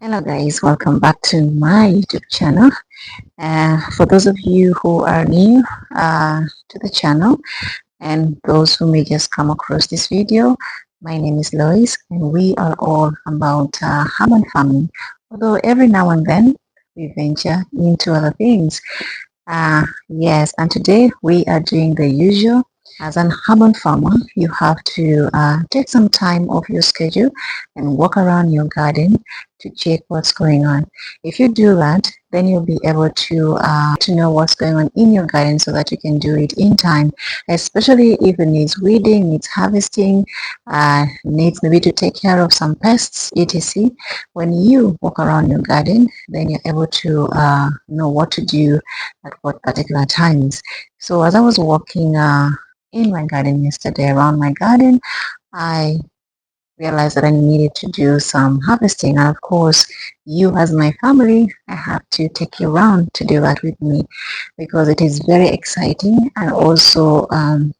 Hello guys, welcome back to my YouTube channel. For those of you who are new to the channel and those who may just come across this video, my name is Lois and we are all about urban farming. Although every now and then we venture into other things. Yes, and today we are doing the usual. As an urban farmer, you have to take some time off your schedule and walk around your garden to check what's going on. If you do that, then you'll be able to know what's going on in your garden so that you can do it in time, especially if it needs weeding, needs harvesting, needs maybe to take care of some pests, etc. When you walk around your garden, then you're able to know what to do at what particular times. So as I was walking in my garden yesterday, around my garden, I realized that I needed to do some harvesting. And of course, you as my family, I have to take you around to do that with me because it is very exciting. And also, I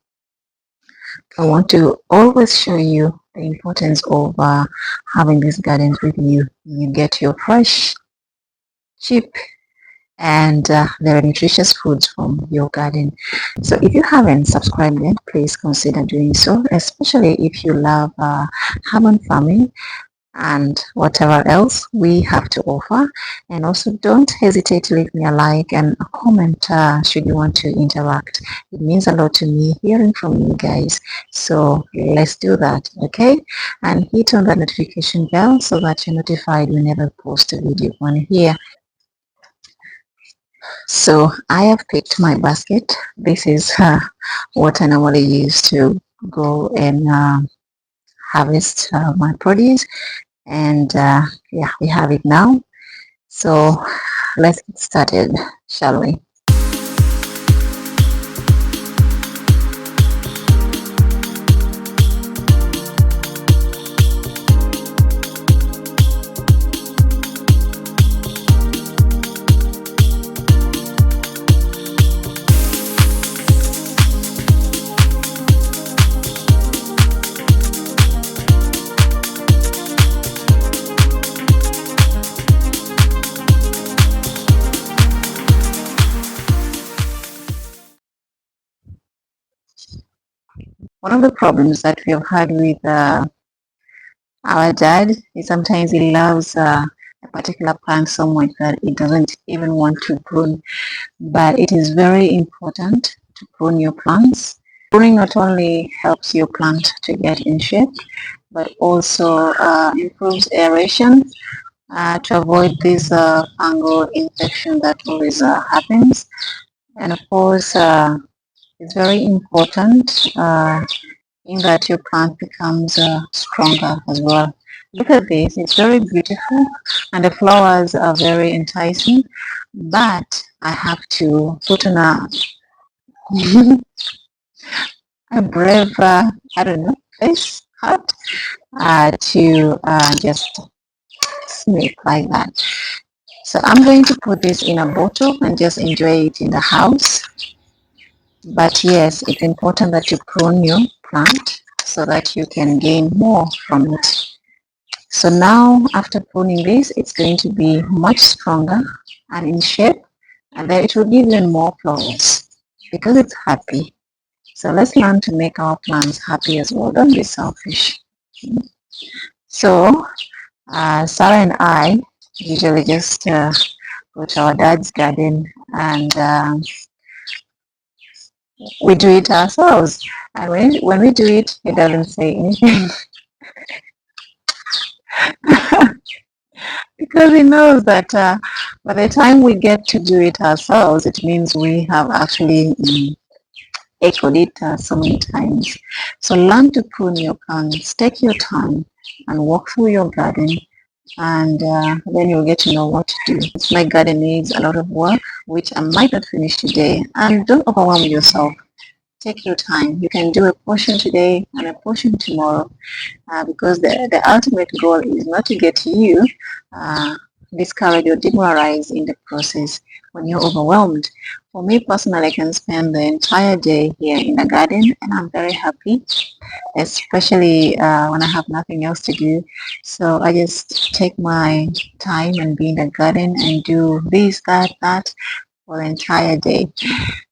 want to always show you the importance of having these gardens with you. You get your fresh, cheap, and very nutritious foods from your garden. So if you haven't subscribed yet, please consider doing so, especially if you love urban farming and whatever else we have to offer. And also don't hesitate to leave me a like and a comment should you want to interact. It means a lot to me hearing from you guys. So let's do that, okay? And hit on that notification bell so that you're notified whenever I post a video on here. So I have picked my basket. This is what I normally use to go and harvest my produce. And yeah, we have it now. So let's get started, shall we? One of the problems that we have had with our dad is sometimes he loves a particular plant so much that he doesn't even want to prune. But it is very important to prune your plants. Pruning not only helps your plant to get in shape, but also improves aeration to avoid this fungal infection that always happens. And of course, it's very important in that your plant becomes stronger as well. Look at this, it's very beautiful and the flowers are very enticing, but I have to put on a brave, I don't know, face cut to just snip like that. So I'm going to put this in a bottle and just enjoy it in the house. But yes, it's important that you prune your plant so that you can gain more from it. So now after pruning this, it's going to be much stronger and in shape, and then it will give you more flowers because it's happy. So let's learn to make our plants happy as well. Don't be selfish. So Sarah and I usually just go to our dad's garden and we do it ourselves. And when we do it, he doesn't say anything. Because he knows that by the time we get to do it ourselves, it means we have actually echoed it so many times. So learn to prune your plants, take your time and walk through your garden, and then you'll get to know what to do. My garden needs a lot of work, which I might not finish today, and don't overwhelm yourself. Take your time. You can do a portion today and a portion tomorrow because the ultimate goal is not to get you discouraged or demoralized in the process when you're overwhelmed. For me personally, I can spend the entire day here in the garden and I'm very happy, especially when I have nothing else to do. So I just take my time and be in the garden and do this, that for the entire day.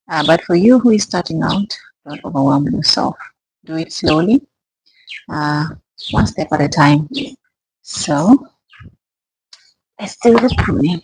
But for you who is starting out, don't overwhelm yourself. Do it slowly, uh, one step at a time. So let's do the pruning.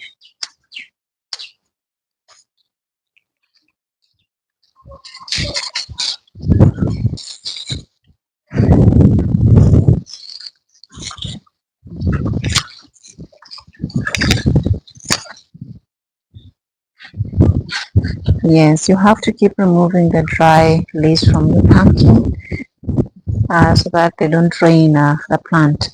Yes, you have to keep removing the dry leaves from the pumpkin so that they don't drain the plant.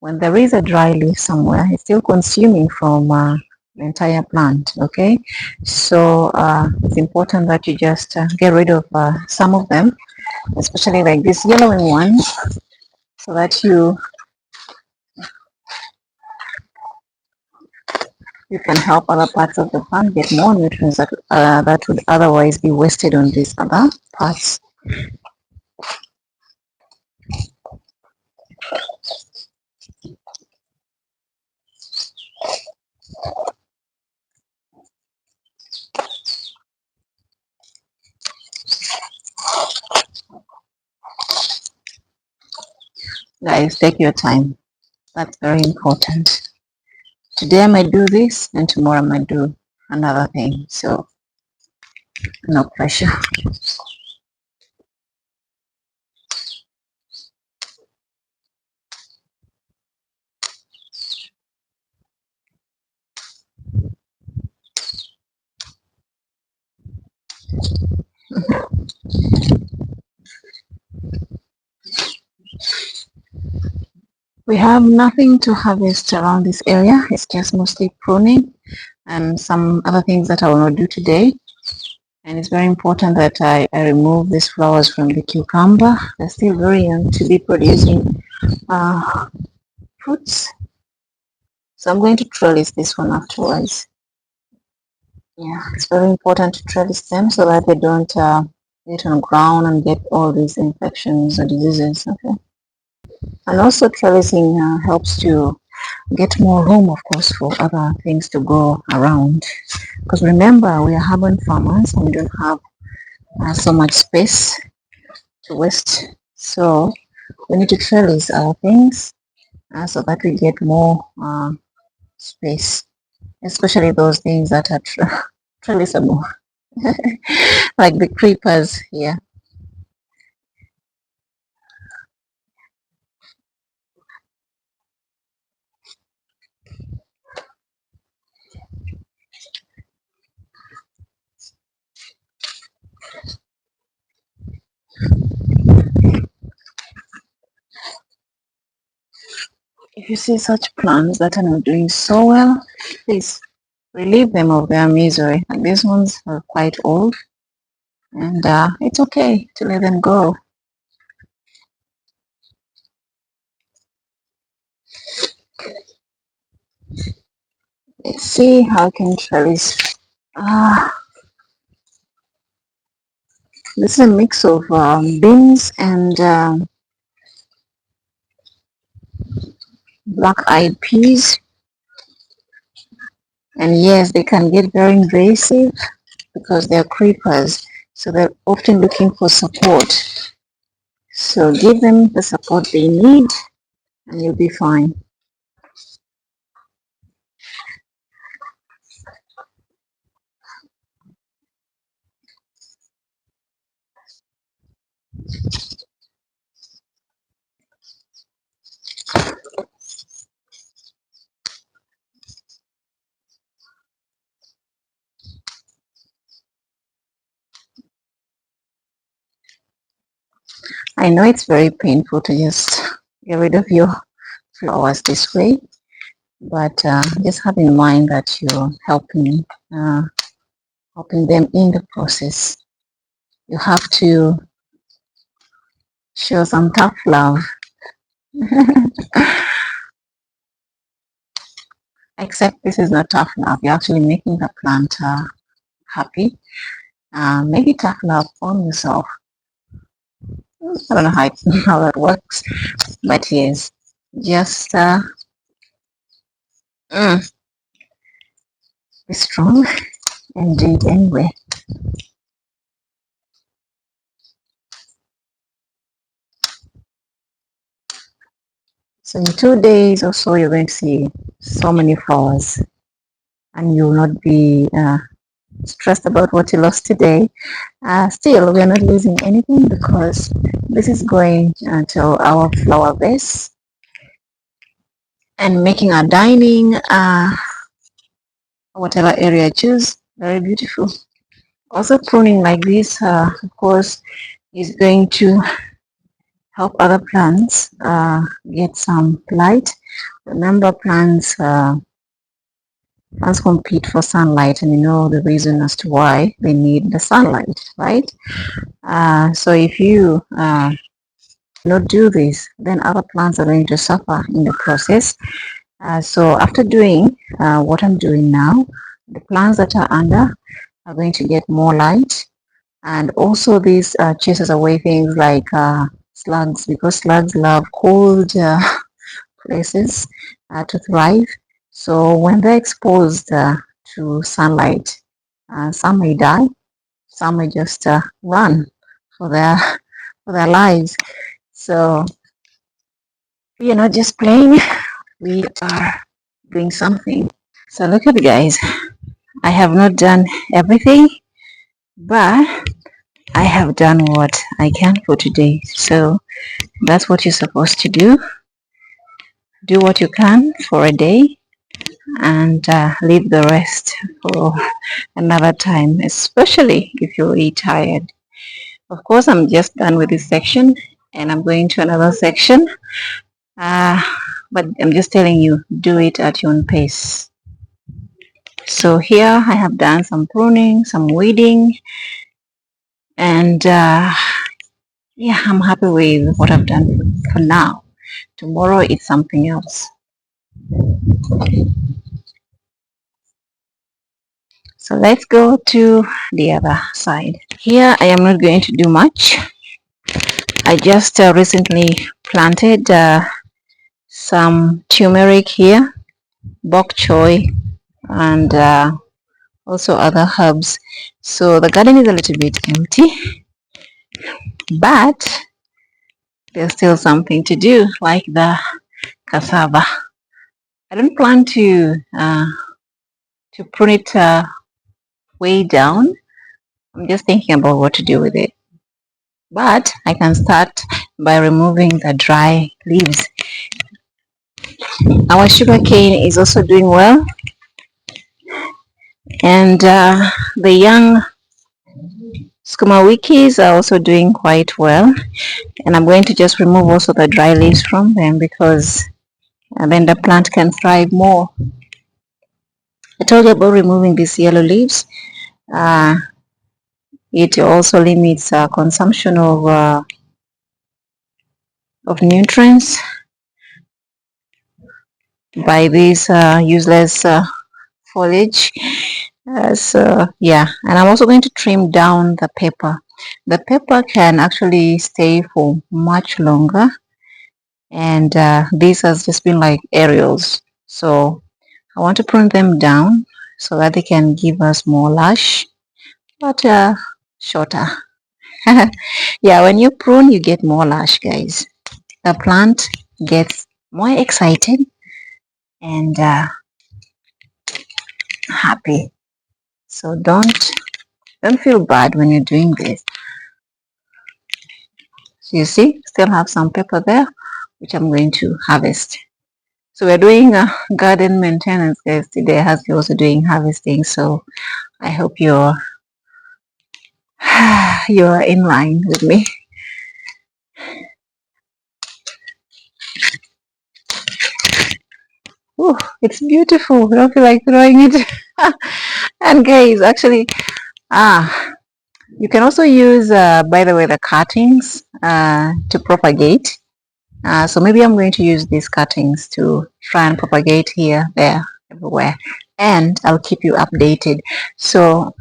When there is a dry leaf somewhere, it's still consuming from the entire plant. Okay, so it's important that you just get rid of some of them, especially like these yellowing ones, so that you can help other parts of the plant get more nutrients that would otherwise be wasted on these other parts. Guys, take your time. That's very important. Today I might do this and tomorrow I might do another thing. So no pressure. We have nothing to harvest around this area. It's just mostly pruning and some other things that I will not do today. And it's very important that I remove these flowers from the cucumber. They're still very young to be producing fruits. So I'm going to trellis this one afterwards. Yeah, it's very important to trellis them so that they don't get on ground and get all these infections or diseases. Okay. And also trellising helps to get more room, of course, for other things to go around. Because remember, we are urban farmers and we don't have so much space to waste. So we need to trellis our things so that we get more space, especially those things that are trellisable, like the creepers here. If you see such plants that are not doing so well, please relieve them of their misery. And these ones are quite old, and it's okay to let them go. Let's see how I can trellis. This is a mix of beans and black-eyed peas. And yes, they can get very invasive because they're creepers. So they're often looking for support. So give them the support they need and you'll be fine. I know it's very painful to just get rid of your flowers this way, but just have in mind that you're helping them in the process. You have to show some tough love. Except this is not tough love. You're actually making the plant happy. Maybe tackle up on yourself. I don't know how that works, but yes, just mm, be strong and do it anyway. So in 2 days or so, you're going to see so many flowers, and you will not be stressed about what you lost today. Still, we are not losing anything because this is going to our flower vase and making our dining, whatever area I choose, very beautiful. Also, pruning like this, of course, is going to help other plants get some light. Remember, plants compete for sunlight, and you know the reason as to why they need the sunlight, right? So if you not do this, then other plants are going to suffer in the process. So after doing what I'm doing now, the plants that are under are going to get more light, and also this chases away things like slugs, because slugs love cold places to thrive. So when they're exposed to sunlight, some may die, some may just run for their for their lives. So we are not just playing, we are doing something. So look at, guys, I have not done everything, but I have done what I can for today. So that's what you're supposed to do. Do what you can for a day, and leave the rest for another time, especially if you're really tired. Of course, I'm just done with this section and I'm going to another section. Uh, but I'm just telling you, do it at your own pace. So here I have done some pruning, some weeding, and yeah, I'm happy with what I've done for now. Tomorrow it's something else. So let's go to the other side. Here I am not going to do much. I just recently planted some turmeric here, bok choy, and also other herbs. So the garden is a little bit empty, but there's still something to do, like the cassava. I don't plan to prune it way down. I'm just thinking about what to do with it. But I can start by removing the dry leaves. Our sugar cane is also doing well, and the young skuma wikis are also doing quite well. And I'm going to just remove also the dry leaves from them, because then the plant can thrive more. I told you about removing these yellow leaves. It also limits consumption of nutrients by this useless foliage. So yeah, and I'm also going to trim down the pepper. The pepper can actually stay for much longer, and these has just been like aerials. So I want to prune them down so that they can give us more lush, but shorter. Yeah, when you prune, you get more lush, guys. The plant gets more excited and happy. So don't feel bad when you're doing this. So you see, still have some pepper there, which I'm going to harvest. So we're doing garden maintenance, guys. Today has also doing harvesting. So I hope you're you're in line with me. Oh, it's beautiful. I don't feel like throwing it. And guys, actually, you can also use, by the way, the cuttings to propagate. So maybe I'm going to use these cuttings to try and propagate here, there, everywhere. And I'll keep you updated. So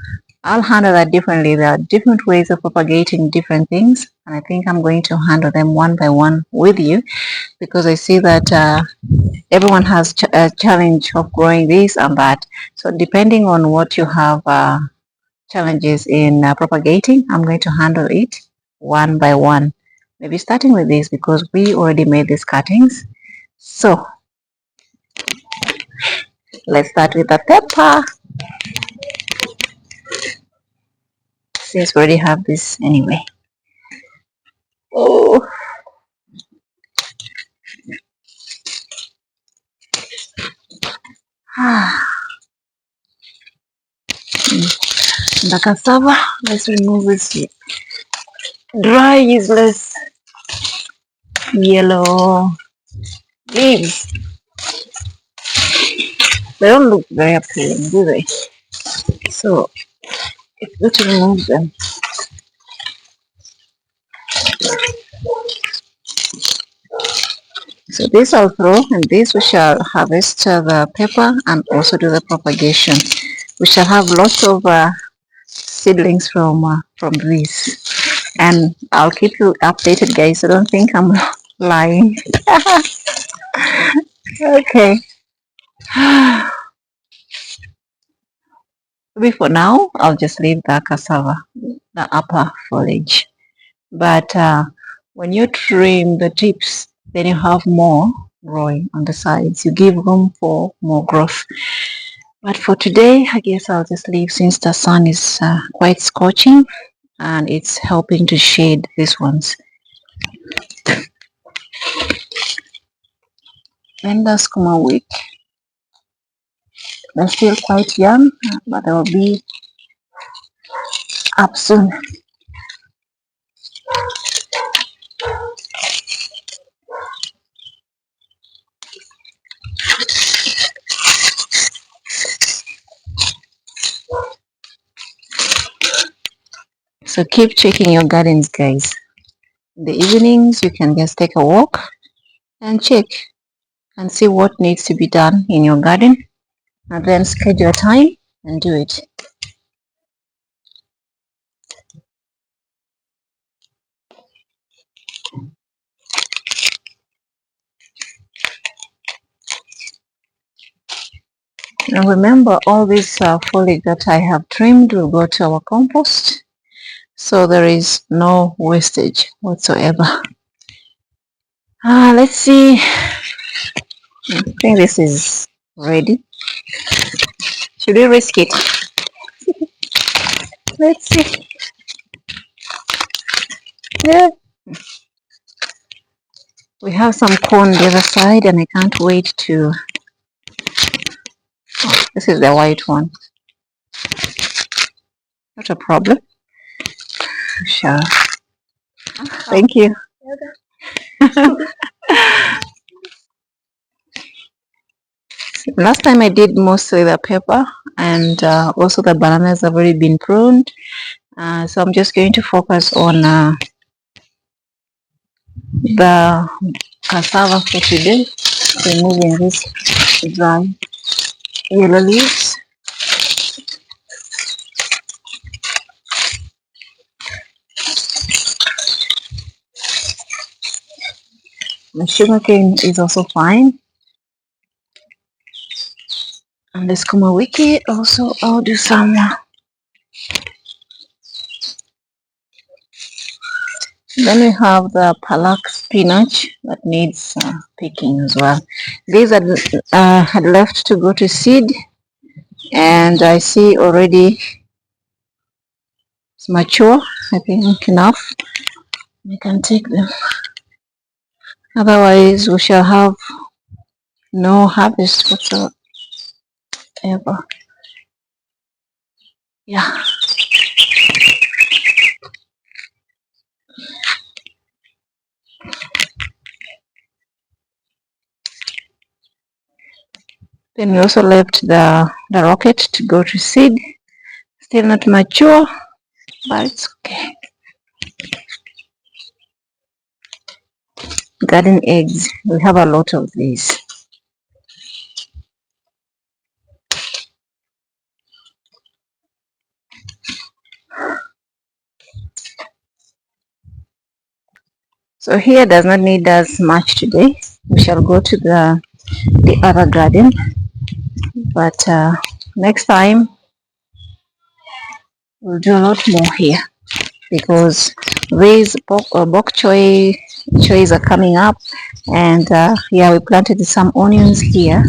I'll handle that differently. There are different ways of propagating different things, and I think I'm going to handle them one by one with you because I see that everyone has a challenge of growing this and that. So depending on what you have challenges in propagating, I'm going to handle it one by one. Maybe starting with this because we already made these cuttings. So let's start with the pepper. Since we already have this anyway. Oh, the cassava. Let's remove this dry, useless yellow leaves. They don't look very appealing, do they? So it's good to remove them. So this I'll throw, and this we shall harvest the pepper and also do the propagation. We shall have lots of seedlings from this, and I'll keep you updated, guys. So don't think I'm lying. Okay. Maybe for now, I'll just leave the cassava, the upper foliage. But when you trim the tips, then you have more growing on the sides. You give room for more growth. But for today, I guess I'll just leave since the sun is quite scorching and it's helping to shade these ones. And the skuma week, they're still quite young, but they will be up soon. So keep checking your gardens, guys. In the evenings, you can just take a walk and check and see what needs to be done in your garden, and then schedule a time and do it. And remember, all this foliage that I have trimmed will go to our compost, so there is no wastage whatsoever. Let's see. I think this is ready. Should we risk it? Let's see. Yeah. We have some corn the other side, and I can't wait to... Oh, this is the white one. Not a problem. Sure. Thank you. Last time I did mostly the pepper, and also the bananas have already been pruned. So I'm just going to focus on the cassava for today, removing this dry yellow leaves. The sugarcane is also fine. And the skuma wiki also, I'll do some. Then we have the palak spinach that needs picking as well. These had left to go to seed, and I see already it's mature. I think enough. We can take them. Otherwise, we shall have no harvest whatsoever. Yeah. Then we also left the rocket to go to seed. Still not mature, but it's okay. Garden eggs. We have a lot of these. So here does not need as much today. We shall go to the other garden, but next time we'll do a lot more here because these bok choys are coming up, and yeah, we planted some onions here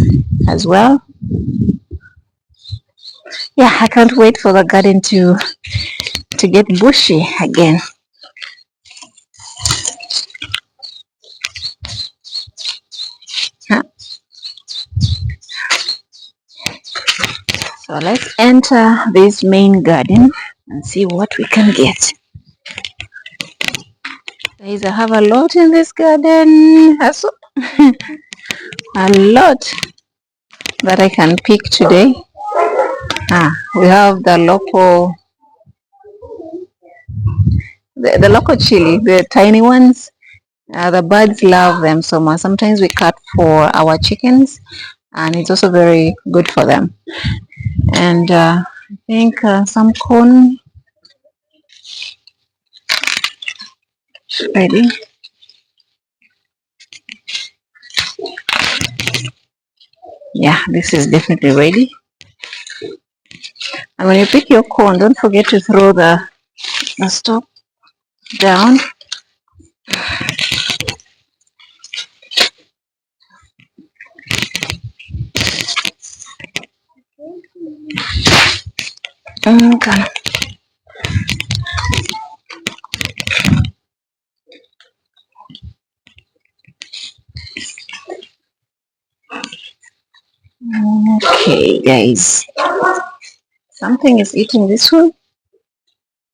as well. Yeah, I can't wait for the garden to get bushy again. Huh? So let's enter this main garden and see what we can get. Guys, I have a lot in this garden. A lot that I can pick today. We have the local chili, the tiny ones. The birds love them so much. Sometimes we cut for our chickens, and it's also very good for them. And I think some corn ready. Yeah, this is definitely ready. And when you pick your corn, don't forget to throw the stalk down. Okay. Okay, guys. Something is eating this one.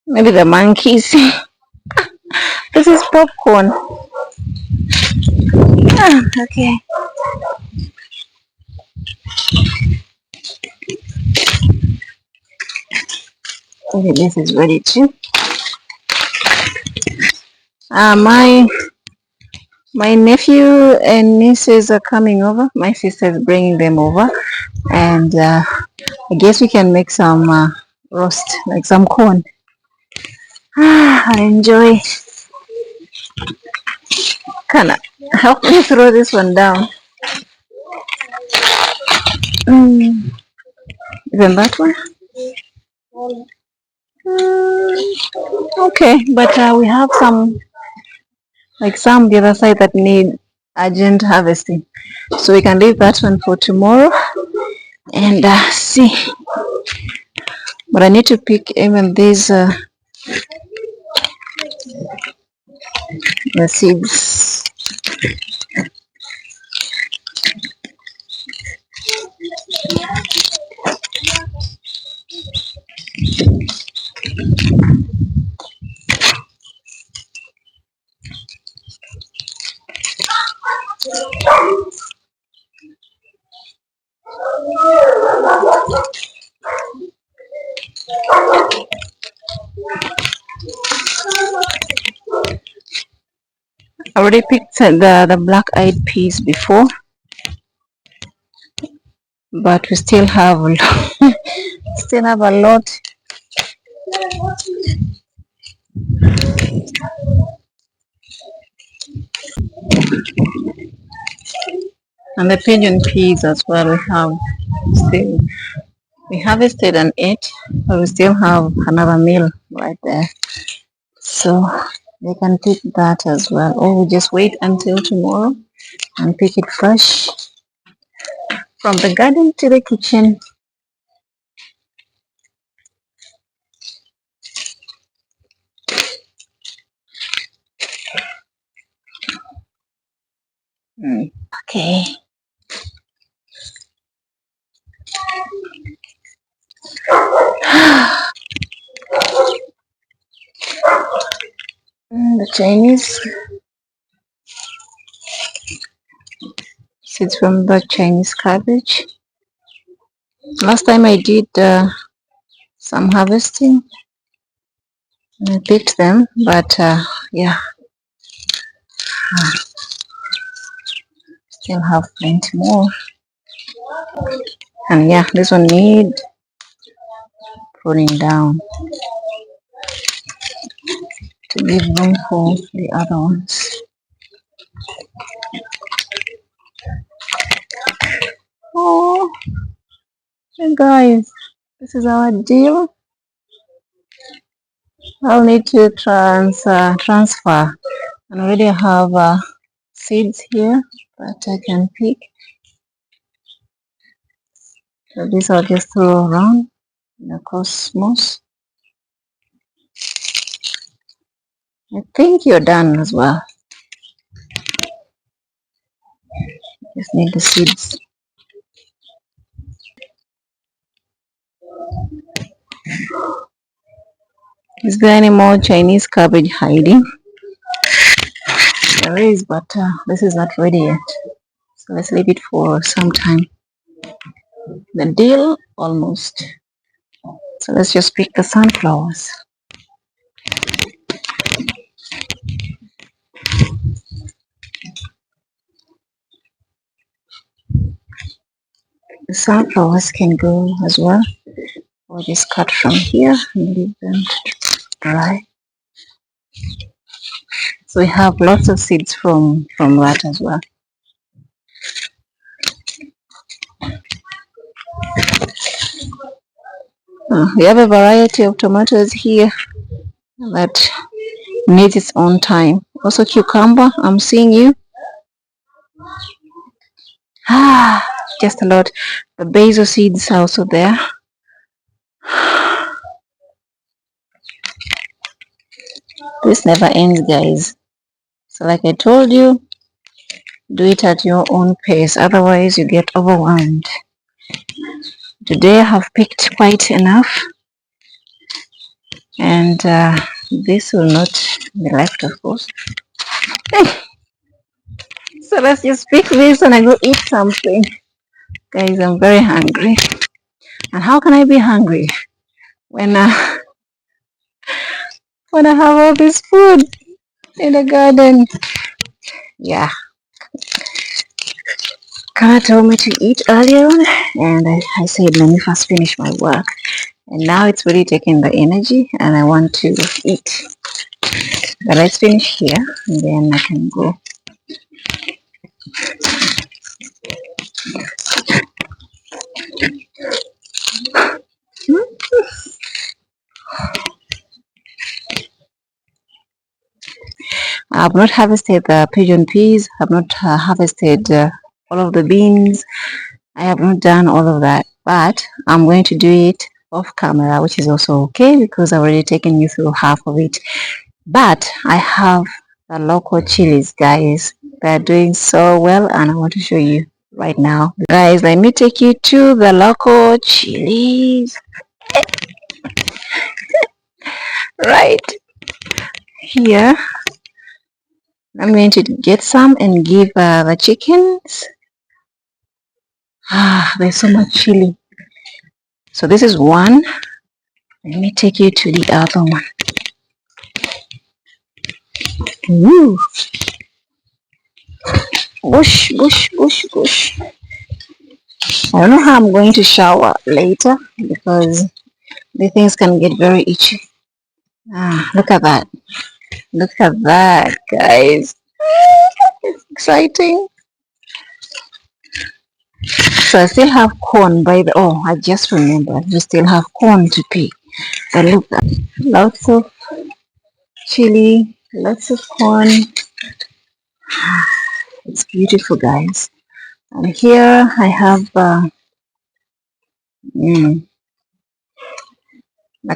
Maybe the monkeys. This is popcorn. Okay. Okay, this is ready too. My nephew and nieces are coming over. My sister is bringing them over, and I guess we can make some roast, like some corn. I enjoy. Can help me throw this one down? Mm, even that one? Okay, but we have some the other side that need urgent harvesting, so we can leave that one for tomorrow and see. But I need to pick even these the seeds. I already picked the black-eyed peas before, but we still have still have a lot. And the pigeon peas as well. Still we harvested and ate, but we still have another meal right there. So they can pick that as well. Or we just wait until tomorrow and pick it fresh from the garden to the kitchen. Okay. The Chinese seeds from the Chinese cabbage. Last time I did some harvesting and I picked them, but yeah, still have plenty more. And yeah, this one need pruning down to give room for the other ones. Oh, hey guys, this is our deal. I'll need to transfer. I already have seeds here that I can pick. So this I'll just throw around in the cosmos. I think you're done as well. Just need the seeds. Is there any more Chinese cabbage hiding? There is, but this is not ready yet. So let's leave it for some time. The deal almost. So let's just pick the sunflowers. The sunflowers can go as well, or just cut from here and leave them dry. So we have lots of seeds from that as well. We have a variety of tomatoes here that needs its own time. Also cucumber, I'm seeing you. Just a lot. The basil seeds are also there. This never ends, guys. So like I told you, do it at your own pace, otherwise you get overwhelmed. Today I have picked quite enough, and this will not be left, of course. So let's just pick this and I go eat something. Guys, I'm very hungry. And how can I be hungry when when I have all this food in the garden? Yeah. Kara told me to eat earlier on, and I said, let me first finish my work. And now it's really taking the energy, and I want to eat. But let's finish here, and then I can go. I have not harvested the pigeon peas. I have not harvested all of the beans. I have not done all of that, but I'm going to do it off camera, which is also okay because I've already taken you through half of it. But I have the local chilies, guys. They're doing so well, and I want to show you right now. Guys, let me take you to the local chilies. Right here. I'm going to get some and give the chickens. There's so much chili. So this is one. Let me take you to the other one. Ooh. Bush, bush, bush, bush. I don't know how I'm going to shower later because the things can get very itchy. Look at that. Look at that, guys. It's exciting. So I still have corn by the, oh, I just remembered. We still have corn to pick. So look, lots of chili, lots of corn. It's beautiful, guys. And here I have the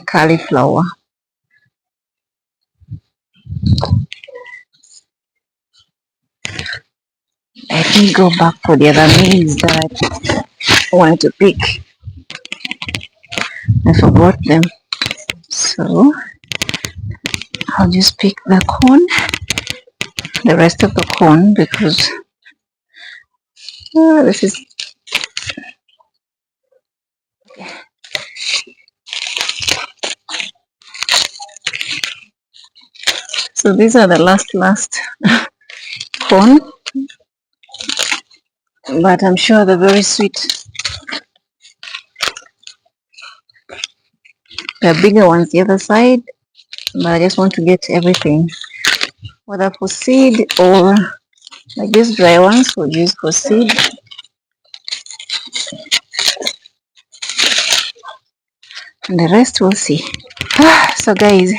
cauliflower. Let me go back for the other maize that I wanted to pick. I forgot them. So I'll just pick the corn, the rest of the corn, because this is so these are the last corn, but I'm sure they're very sweet. The bigger ones the other side, but I just want to get everything, whether for seed or like these dry ones we'll use for seed. and the rest we'll see. So guys,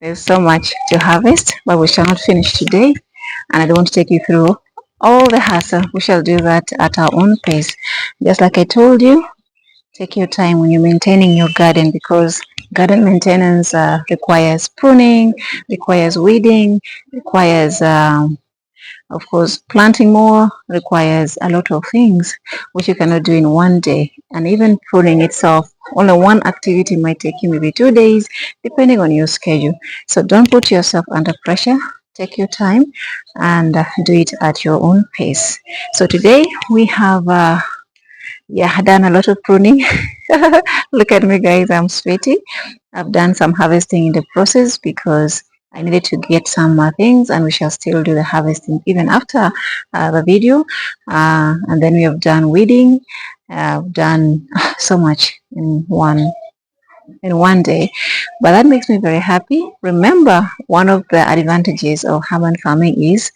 there's so much to harvest, but we shall not finish today, and I don't want to take you through all the hassle. We shall do that at our own pace. Just like I told you, take your time when you're maintaining your garden, because garden maintenance requires pruning, requires weeding, requires of course, planting more requires a lot of things which you cannot do in one day. And even pruning itself, only one activity might take you maybe 2 days, depending on your schedule. So don't put yourself under pressure. Take your time and do it at your own pace. So today we have done a lot of pruning. Look at me, guys, I'm sweaty. I've done some harvesting in the process because I needed to get some things, and we shall still do the harvesting even after the video. And then we have done weeding. I've done so much in one day, but that makes me very happy. Remember, one of the advantages of urban farming is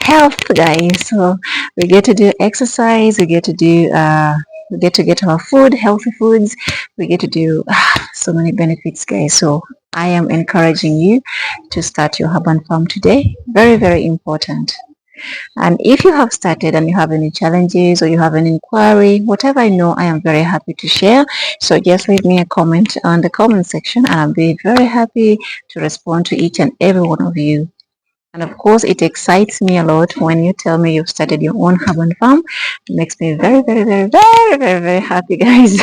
health, guys. So we get to do exercise, we get to get our food, healthy foods. We get to do so many benefits, guys. So I am encouraging you to start your urban farm today. Very, very important. And if you have started and you have any challenges or you have an inquiry, whatever I know, I am very happy to share. So just leave me a comment on the comment section, and I'll be very happy to respond to each and every one of you. And of course, it excites me a lot when you tell me you've started your own urban farm. It makes me very, very, very, very, very, very happy, guys.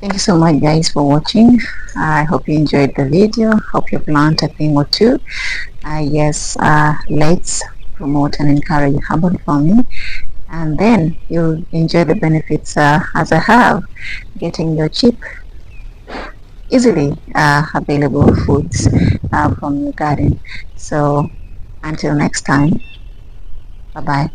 Thank you so much, guys, for watching. I hope you enjoyed the video. Hope you've learned a thing or two. Yes, let's promote and encourage urban farming, and then you'll enjoy the benefits as I have, getting your cheap, easily available foods from your garden. So until next time, bye bye.